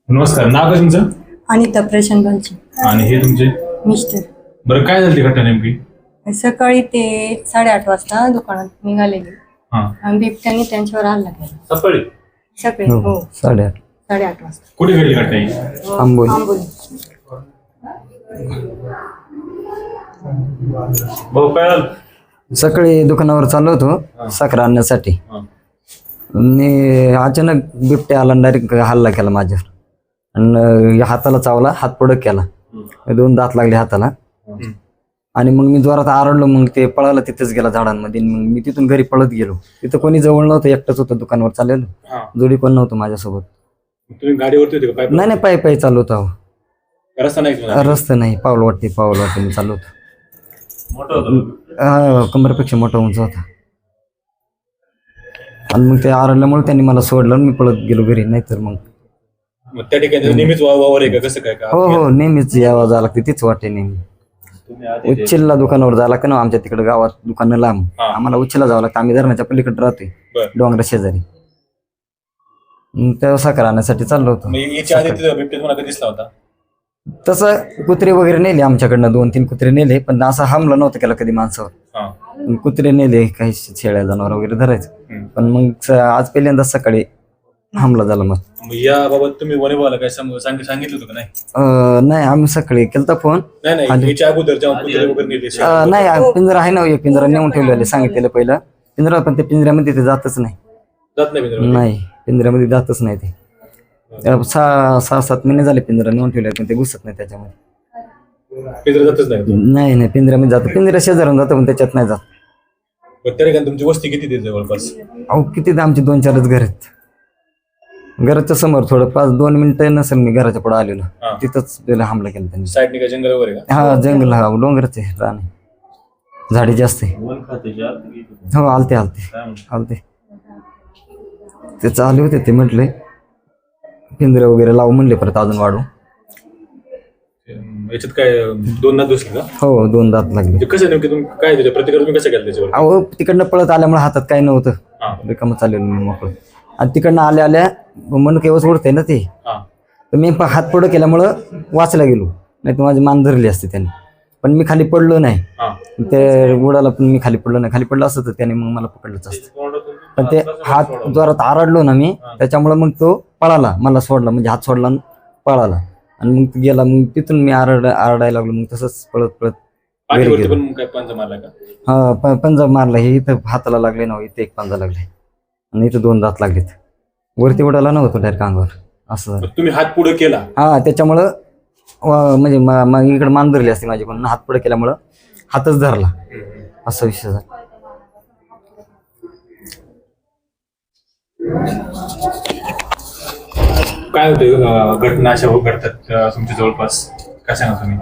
नमस्कार, नाव काय तुमचं? अनिता प्रशांत बालची. आणि हे तुमचे मिस्टर. बरं, काय झाली ती घटना नेमकी? सकाळी ते 8:30 वाजता दुकानात निघालेले हा, आणि बिबट्याने त्यांच्यावर हल्ला केला. सकाळी सकाळी हो 8:30 वाजता. कुठे घडली घटना ही? आंबोली. आंबोली. भाऊ काय झालं? सकाळी दुकानावर चाललो होतो साखर आणण्यासाठी हा. आणि अचानक बिबट्या आला, डायरेक्ट हल्ला केला माझ्यावर आणि हाताला चावला, हात पडक केला, 2 दात लागले हाताला. आणि मग मी जोरात आरडलो, मग ते पळाला, तिथेच गेला झाडांमध्ये. मग मी तिथून घरी पळत गेलो. तिथं कोणी जवळ नव्हतं, एकटंच होतं दुकानावर चाललेलो, जोडी कोण नव्हतं माझ्यासोबत. तुम्ही गाडीवरती होते का? नाही पायी चालू होतो. रस्ता नाही तुम्हाला? रस्ता नाही, पाऊल वाटते मी चालू होतो. मोठा होता? कमरेपेक्षा मोठा उंच होता. आणि मग ते आरडल्यामुळे त्यांनी मला सोडलं आणि मी पळत गेलो घरी. नाहीतर मग त्या ठिकाणी नेहमीच वावर आहे का, कसं काय? हो नेहमीच यावं जावं लागते, तीच वाटे नेहमी. उच्चिलला दुकानावर जावं लागतं ना, आमच्या तिकडे गावात दुकानं लांब, आम्हाला उच्चिला जावं लागतं. आम्ही धरणाच्या पलीकडे राहतोय, डोंगरा शेजारी. तेव्हा साखर आणण्यासाठी चाललो होतो. याच्या आधी बिबट्या तुम्हाला दिसला होता? तसं कुत्रे वगैरे नेले आमच्याकडनं, 2-3 कुत्रे नेले, पण असं हमला नव्हतं केला कधी माणसावर. कुत्रे नेले, काही शेळ्या जनावर वगैरे धरायचं. पण मग आज पहिल्यांदा सकाळी हमला झाला. मग याबाबत तुम्ही वन विभागाला काय सांगितलं होतं का? नाही. नाही, आम्ही सकाळी केलता फोन. नाही, याच्या अगोदर जेव्हा कुत्रे वगैरे नेले? नाही, पिंजरा आहे ना, एक पिंजरा नेऊन ठेवलेले, सांगितलेलं पहिलं पिंजरा, पण ते पिंजऱ्यामध्ये ते जातच नाही. जात नाही? नाही, पिंजऱ्यामध्ये जातच नाही. ते 6-7 महिने झाले पिंजरा नेऊन ठेवले, पण ते घुसत नाही त्याच्यामध्ये. पिंजरा जातच नाही? नाही, पिंजऱ्यामध्ये जातं, पिंजऱ्या शेजारून जातं, पण त्याच्यात नाही जात. त्या ठिकाणी तुमची वस्ती किती ते जवळपास? अहो किती, आमची 2-4च घर आहेत. घराच्या समोर थोडं 5-2 मिनिटं नसेल मी घराच्या पुढे आलेलो, तिथंच त्याला हमला केला त्यांनी. साईडने काय जंगल वगैरे का? हा, जंगल, हा डोंगरच आहे, राणे, झाडी जास्त आहे. हो, आलते ते चालू होते. ते म्हटले पिंजरे वगैरे लावू म्हणले, परत अजून वाढू. याच्यात काय 2 दात दिसले का? हो, 2 दात लागले. कसं नेमकी तुम्ही काय त्याच्या प्रतिकार तुम्ही कसं केला त्याच्यावर? अहो तिकडनं पळत आल्यामुळे हातात काही नव्हतं, रिकामं चाललेलं मी मोकळं. आणि तिकडनं आल्या मन केवस ओढते ना ते, तर मी हात पुढं केल्यामुळं वाचला गेलो, नाही तर माझी मान धरली असते त्याने. पण मी खाली पडलो नाही, ते उडाला, पण मी खाली पडलो नाही. खाली पडलं असतं तर त्याने मग मला पकडलंच असतं. पण ते हात जोरात आरडलो ना मी, त्याच्यामुळे मग तो पळाला, मला सोडला, म्हणजे हात सोडला आणि पळाला. आणि मग गेला. मग तिथून मी आरडायला लागलो. मग तसंच पळत हा पंजा मारला. हे इथं हाताला लागले ना, इथे एक पंजा लागले आणि इथं 2 दात लागलेत. वरती उडाला नव्हतं डायरेक्ट अंगावर, असं झालं. तुम्ही हात पुढे केला? हा, त्याच्यामुळं म्हणजे इकडे मान धरली असते माझी, पण हात पुढे केल्यामुळं हातच धरला, असा विषय झाला. काय होते घटना अशा घडतात तुमच्या जवळपास, काय सांगा तुम्ही?